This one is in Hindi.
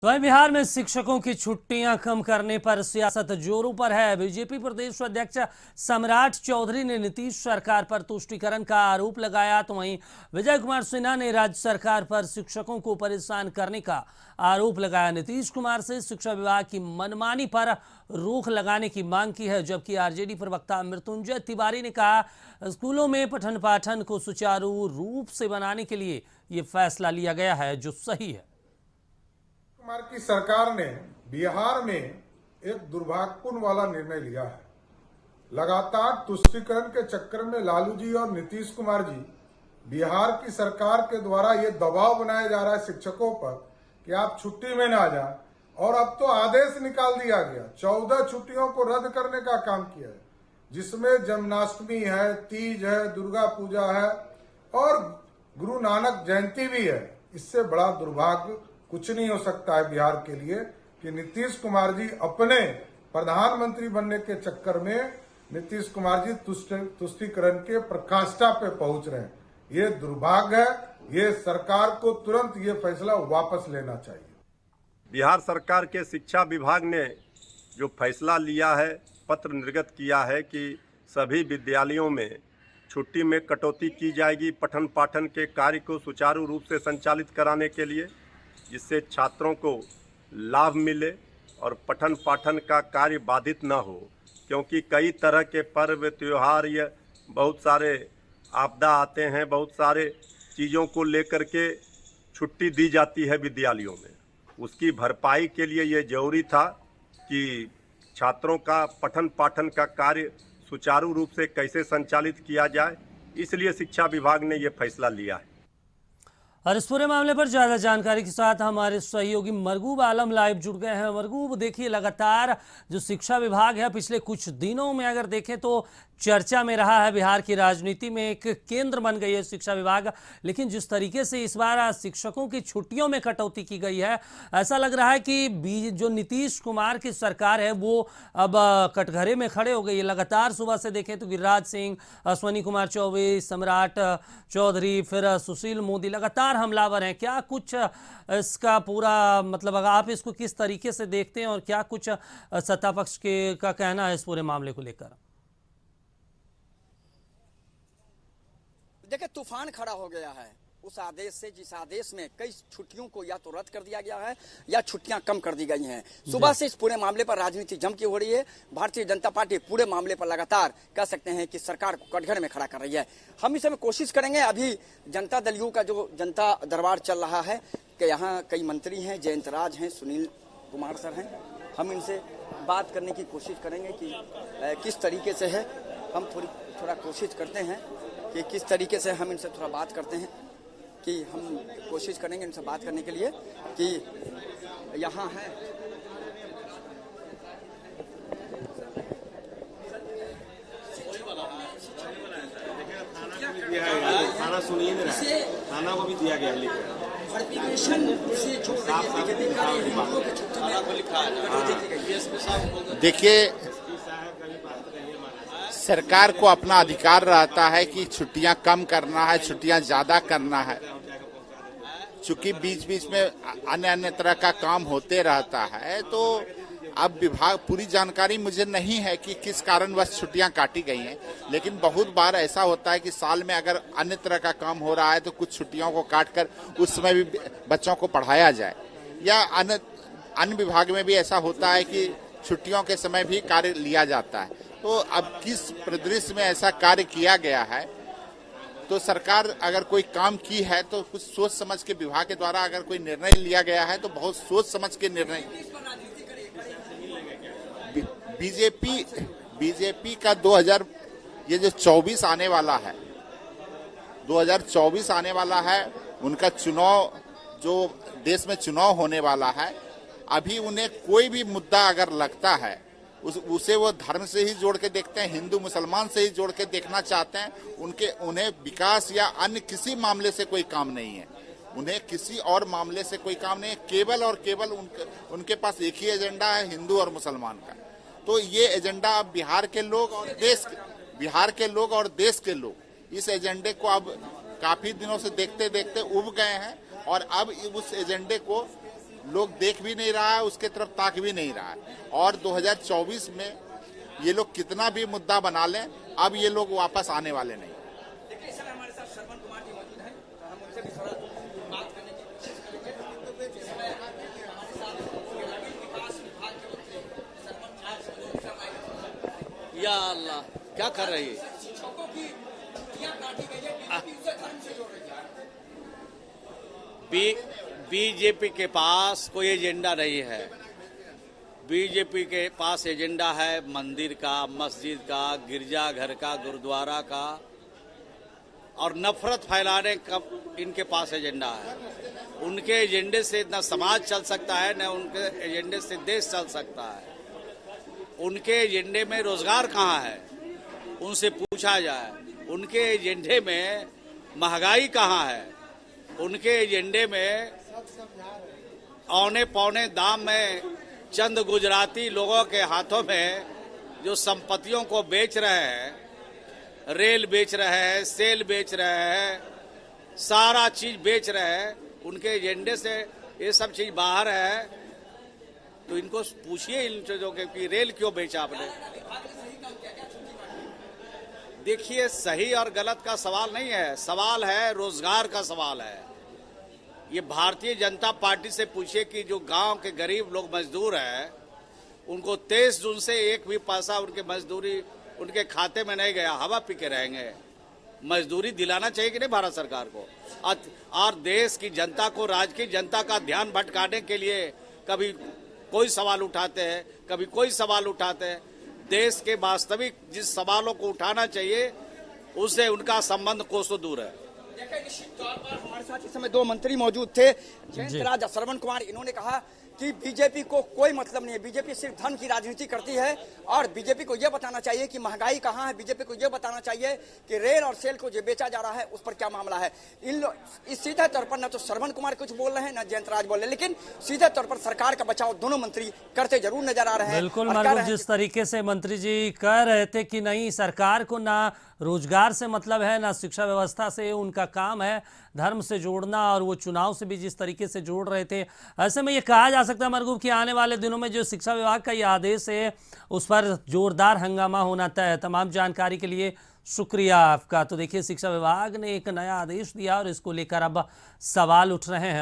तो वहीं बिहार में शिक्षकों की छुट्टियां कम करने पर सियासत जोरों पर है। बीजेपी प्रदेश अध्यक्ष सम्राट चौधरी ने नीतीश सरकार पर तुष्टीकरण का आरोप लगाया, तो वहीं विजय कुमार सिन्हा ने राज्य सरकार पर शिक्षकों को परेशान करने का आरोप लगाया। नीतीश कुमार से शिक्षा विभाग की मनमानी पर रोक लगाने की मांग की है, जबकि आरजेडी प्रवक्ता मृत्युंजय तिवारी ने कहा स्कूलों में पठन पाठन को सुचारू रूप से बनाने के लिए ये फैसला लिया गया है जो सही है। कुमार की सरकार ने बिहार में एक दुर्भाग्यपूर्ण वाला निर्णय लिया है। लगातार तुष्टीकरण के चक्कर में लालू जी और नीतीश कुमार जी बिहार की सरकार के द्वारा ये दबाव बनाया जा रहा है शिक्षकों पर कि आप छुट्टी में ना जाएं, और अब तो आदेश निकाल दिया गया 14 छुट्टियों को रद्द करने का काम किया है, जिसमें जन्माष्टमी है, तीज है, दुर्गा पूजा है और गुरु नानक जयंती भी है। इससे बड़ा दुर्भाग्य कुछ नहीं हो सकता है बिहार के लिए कि नीतीश कुमार जी अपने प्रधानमंत्री बनने के चक्कर में नीतीश कुमार जी तुष्टीकरण के प्रकाष्ठा पे पहुंच रहे हैं। ये दुर्भाग्य है। ये सरकार को तुरंत ये फैसला वापस लेना चाहिए। बिहार सरकार के शिक्षा विभाग ने जो फैसला लिया है, पत्र निर्गत किया है कि सभी विद्यालयों में छुट्टी में कटौती की जाएगी पठन पाठन के कार्य को सुचारू रूप से संचालित कराने के लिए, जिससे छात्रों को लाभ मिले और पठन पाठन का कार्य बाधित न हो, क्योंकि कई तरह के पर्व त्योहार या बहुत सारे आपदा आते हैं, बहुत सारे चीज़ों को लेकर के छुट्टी दी जाती है विद्यालयों में। उसकी भरपाई के लिए ये जरूरी था कि छात्रों का पठन पाठन का कार्य सुचारू रूप से कैसे संचालित किया जाए, इसलिए शिक्षा विभाग ने ये फैसला लिया है। और इस पूरे मामले पर ज्यादा जानकारी के साथ हमारे सहयोगी मरगूब आलम लाइव जुड़ गए हैं। मरगूब, देखिए लगातार जो शिक्षा विभाग है पिछले कुछ दिनों में अगर देखें तो चर्चा में रहा है, बिहार की राजनीति में एक केंद्र बन गई है शिक्षा विभाग। लेकिन जिस तरीके से इस बार शिक्षकों की छुट्टियों में कटौती की गई है, ऐसा लग रहा है कि जो नीतीश कुमार की सरकार है वो अब कटघरे में खड़े हो गई है। लगातार सुबह से देखें तो गिरिराज सिंह, अश्विनी कुमार चौबे, सम्राट चौधरी, फिर सुशील मोदी लगातार हमलावर हैं। क्या कुछ इसका पूरा मतलब आप इसको किस तरीके से देखते हैं और क्या कुछ सत्ता पक्ष का कहना है इस पूरे मामले को लेकर? देखिए, तूफान खड़ा हो गया है उस आदेश से, जिस आदेश में कई छुट्टियों को या तो रद्द कर दिया गया है या छुट्टियां कम कर दी गई हैं। सुबह से इस पूरे मामले पर राजनीति जम की हो रही है। भारतीय जनता पार्टी पूरे मामले पर लगातार कह सकते हैं कि सरकार को कटघरे में खड़ा कर रही है। हम इस समय कोशिश करेंगे, अभी जनता दल यू का जो जनता दरबार चल रहा है कि यहाँ कई मंत्री हैं, जयंत राज हैं, सुनील कुमार सर हैं, हम इनसे बात करने की कोशिश करेंगे कि किस तरीके से है। हम थोड़ा कोशिश करते हैं कि किस तरीके से हम इनसे थोड़ा बात करते हैं, कि हम कोशिश करेंगे इनसे बात करने के लिए कि यहाँ है खाना सुनिए ना, खाना को भी दिया गया देखिए, सरकार को अपना अधिकार रहता है कि छुट्टियां कम करना है, छुट्टियां ज्यादा करना है। चूंकि बीच बीच में अन्य अन्य तरह का काम होते रहता है, तो अब विभाग पूरी जानकारी मुझे नहीं है कि किस कारणवश छुट्टियां काटी गई हैं। लेकिन बहुत बार ऐसा होता है कि साल में अगर अन्य तरह का काम हो रहा है तो कुछ छुट्टियों को काटकर उस समय भी बच्चों को पढ़ाया जाए, या अन्य विभाग में भी ऐसा होता है कि छुट्टियों के समय भी कार्य लिया जाता है। तो अब किस परिदृश्य में ऐसा कार्य किया गया है, तो सरकार अगर कोई काम की है तो कुछ सोच समझ के विभाग के द्वारा अगर कोई निर्णय लिया गया है तो बहुत सोच समझ के निर्णय। बीजेपी का 2024 आने वाला है, 2024 आने वाला है, उनका चुनाव, जो देश में चुनाव होने वाला है, अभी उन्हें कोई भी मुद्दा अगर लगता है उसे वो धर्म से ही जोड़ के देखते हैं, हिंदू मुसलमान से ही जोड़ के देखना चाहते हैं। उन्हें विकास या अन्य किसी मामले से कोई काम नहीं है, उन्हें किसी और मामले से कोई काम नहीं है। केवल और केवल उनके पास एक ही एजेंडा है, हिंदू और मुसलमान का। तो ये एजेंडा अब बिहार के लोग और देश के लोग इस एजेंडे को अब काफी दिनों से देखते देखते उब गए हैं, और अब उस एजेंडे को लोग देख भी नहीं रहा है, उसके तरफ ताक भी नहीं रहा है। और 2024 में ये लोग कितना भी मुद्दा बना लें, अब ये लोग वापस आने वाले नहीं। देखिए सर, हमारे साथ श्रवण कुमार जी मौजूद हैं, तो हम उनसे भी थोड़ा बात करने की कोशिश करेंगे। जिस समय हमारे साथ ग्रामीण विकास विभाग के मंत्री श्रवण कुमार जी, या अल्लाह, क्या कर रही है? शिक्षकों की छुट्टियां काटी गई है, बीजेपी उसे धर्म से जोड़ रही है। बीजेपी के पास कोई एजेंडा नहीं है। बीजेपी के पास एजेंडा है मंदिर का, मस्जिद का, गिरजाघर का, गुरुद्वारा का, और नफरत फैलाने का इनके पास एजेंडा है। उनके एजेंडे से न समाज चल सकता है, न उनके एजेंडे से देश चल सकता है। उनके एजेंडे में रोजगार कहाँ है, उनसे पूछा जाए। उनके एजेंडे में महंगाई कहाँ है, उनके एजेंडे में औने पौने दाम में चंद गुजराती लोगों के हाथों में जो संपत्तियों को बेच रहे हैं, रेल बेच रहे हैं, सेल बेच रहे हैं, सारा चीज बेच रहे हैं, उनके एजेंडे से ये सब चीज बाहर है। तो इनको पूछिए इन चीजों के कि रेल क्यों बेचा आपने। देखिए, सही और गलत का सवाल नहीं है, सवाल है रोजगार का सवाल है। ये भारतीय जनता पार्टी से पूछिए कि जो गांव के गरीब लोग मजदूर हैं, उनको 23 जून से एक भी पैसा उनके मजदूरी उनके खाते में नहीं गया, हवा पी के रहेंगे। मजदूरी दिलाना चाहिए कि नहीं भारत सरकार को। और देश की जनता को, राज्य की जनता का ध्यान भटकाने के लिए कभी कोई सवाल उठाते हैं, कभी कोई सवाल उठाते हैं। देश के वास्तविक जिस सवालों को उठाना चाहिए उससे उनका संबंध कोसों दूर है। देखिए, निश्चित तौर पर हमारे साथ इस समय दो मंत्री मौजूद थे, जयंत राज, श्रवण कुमार। इन्होंने कहा कि बीजेपी को कोई मतलब नहीं है, बीजेपी सिर्फ धन की राजनीति करती है और बीजेपी को यह बताना चाहिए कि महंगाई कहाँ है, बीजेपी को यह बताना चाहिए कि रेल और सेल को जो बेचा जा रहा है उस पर क्या मामला है। इस सीधे तौर पर न तो श्रवण कुमार कुछ बोल रहे हैं, न जयंत राज बोल रहे हैं, लेकिन सीधे तौर पर सरकार का बचाव दोनों मंत्री करते जरूर नजर आ रहे हैं। बिल्कुल मरगूब, जिस तरीके से मंत्री जी कह रहे थे कि नहीं, सरकार को ना रोजगार से मतलब है, ना शिक्षा व्यवस्था से, उनका काम है धर्म से जोड़ना, और वो चुनाव से भी जिस तरीके से जोड़ रहे थे। ऐसे में ये कहा जा सकता है मरगूब कि आने वाले दिनों में जो शिक्षा विभाग का ये आदेश है उस पर जोरदार हंगामा होना तय है। तमाम जानकारी के लिए शुक्रिया आपका। तो देखिए, शिक्षा विभाग ने एक नया आदेश दिया और इसको लेकर अब सवाल उठ रहे हैं।